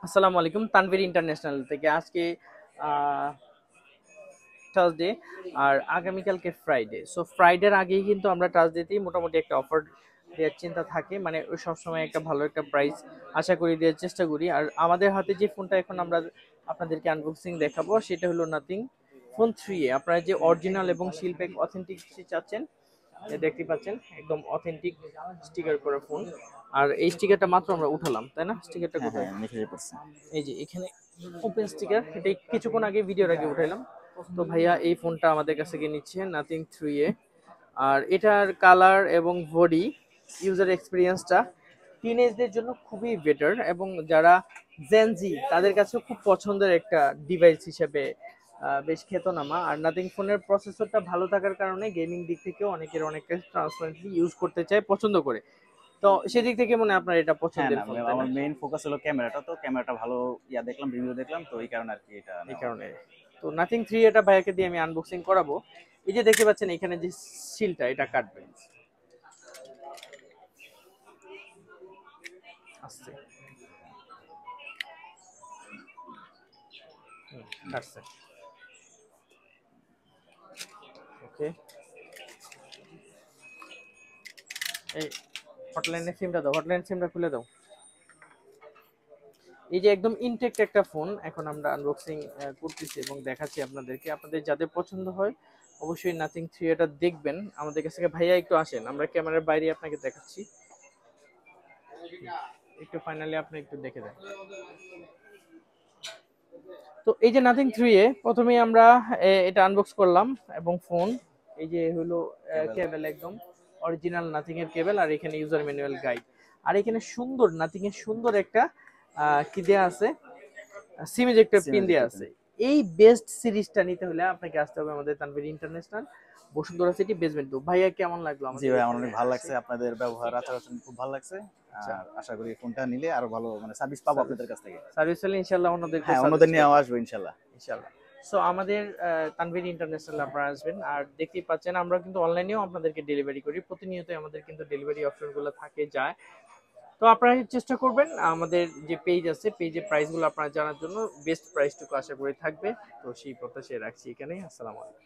আসসালামু আলাইকুম তানভীর ইন্টারন্যাশনাল থেকে আজকে থার্সডে আর আগামীকালকে ফ্রাইডে। সো ফ্রাইডের আগেই কিন্তু আমরা থার্সডেতেই মোটামুটি একটা অফার দেওয়ার চিন্তা থাকে, মানে ওই সবসময় একটা ভালো একটা প্রাইস আশা করি দেওয়ার চেষ্টা করি। আর আমাদের হাতে যে ফোনটা এখন আমরা আপনাদেরকে আনবক্সিং দেখাবো সেটা হলো নাথিং ফোন 3A। আপনারা যে অরিজিনাল এবং শিল্পেক অথেন্টিক চাচ্ছেন, দেখতে পাচ্ছেন একদম অথেন্টিক স্টিকার করা ফোন। আর এই স্টিকারটা মাত্র আমরা উঠালাম, তাই না? স্টিকারটা হ্যাঁ, হ্যাঁ, কোথায়? আমি লিখে পড়ছি। এই যে এখানে ওপেন স্টিকার, এটা কিছুক্ষণ আগে ভিডিওর আগে উঠাইলাম। তো ভাইয়া এই ফোনটা আমাদের কাছ থেকে নিচ্ছে নাথিং 3A। আর এটার কালার এবং বডি ইউজার এক্সপিরিয়েন্সটা টিনেজদের জন্য খুবই বেটার, এবং যারা জেনজি তাদের কাছেও খুব পছন্দের একটা ডিভাইস হিসেবে বেশ খ্যাতনামা। আর নাথিং ফোনের প্রসেসরটা ভালো থাকার কারণে গেমিং দিক থেকেও অনেকের অনেকটা ট্রান্সপারেন্টলি ইউজ করতে চায়, পছন্দ করে। তো সেদিক থেকে মনে হয় আপনার এটা হ্যাঁ, পছন্দের না ফোন, তাই না? আমার মেইন ফোকাস হলো ক্যামেরাটা। তো ক্যামেরাটা ভালো দেখলাম, রিভিউ দেখলাম, তো এই কারণে আরকি এটা এই নেওয়া। কারণে তো নাথিং 3 এটা ভাইয়াকে দিয়ে আমি আনবক্সিং করাবো। এই যে দেখতে পাচ্ছেন এখানে যে সিলটা, এটা কাটবে আস্তে। কাটছে। ওকে, এই হটলাইনের সিমটা দাও, হটলাইন সিমটা খুলে দাও। এই যে একদম ইনটেক্ট একটা ফোন এখন আমরা আনবক্সিং করতেছি এবং দেখাচ্ছি আপনাদেরকে। আপনাদের যাদের পছন্দ হয় অবশ্যই নাথিং 3 এটা দেখবেন আমাদের কাছ থেকে। ভাইয়া একটু আসেন, আমরা ক্যামেরার বাইরে আপনাকে দেখাচ্ছি। একটু ফাইনালি আপনি একটু দেখে দেন। তো এই যে নাথিং 3A প্রথমেই আমরা এটা আনবক্স করলাম, এবং ফোন এই যে হলো কেবল। কেবল একদম অরিজিনাল নাথিং এর কেবল, আর এখানে ইউজার ম্যানুয়াল গাইড। আর এখানে সুন্দর নাথিং এর সুন্দর একটা কি দেয়া আছে, সিমেজ একটা পিন সিমের দেয়া একটা পিন। আছে। এই বেস্ট সিরিজটা নিতে হলে আপনাকে আসতে হবে আমাদের Tanvir international, Bashundhara city basement 2। ভাইয়া কেমন লাগলো জি আমাদের ভাই, এই আমার অনেক ফোনে ভালো আসে? লাগছে। আপনাদের ব্যবহার আচার-আচরণ খুব ভালো লাগছে। আচ্ছা, আর আশা করি ফোনটা নিলে আরো ভালো সার্ভিস পাবো সার্ভিস আপনাদের কাছ থেকে। সার্ভিস হলে ইনশাল্লাহ অন্যদেরকেও হ্যাঁ, অন্যদের সাজেস্ট নিয়েও করবো আসবো ইনশাআল্লাহ। ইনশাল্লাহ। সো আমাদের তানভীর ইন্টারন্যাশনাল আপনারা আসবেন। আর দেখতেই পাচ্ছেন আমরা কিন্তু অনলাইনেও আপনাদেরকে ডেলিভারি করি, প্রতিনিয়তই আমাদের কিন্তু ডেলিভারি অপশনগুলো থাকে যায়। তো আপনারা চেষ্টা করবেন আমাদের যে পেজ আছে, পেজে প্রাইসগুলো আপনারা জানার জন্য। বেস্ট প্রাইসটুকু আশা করি থাকবে। তো সেই প্রত্যাশায় রাখছি এখানেই। আসসালামু আলাইকুম।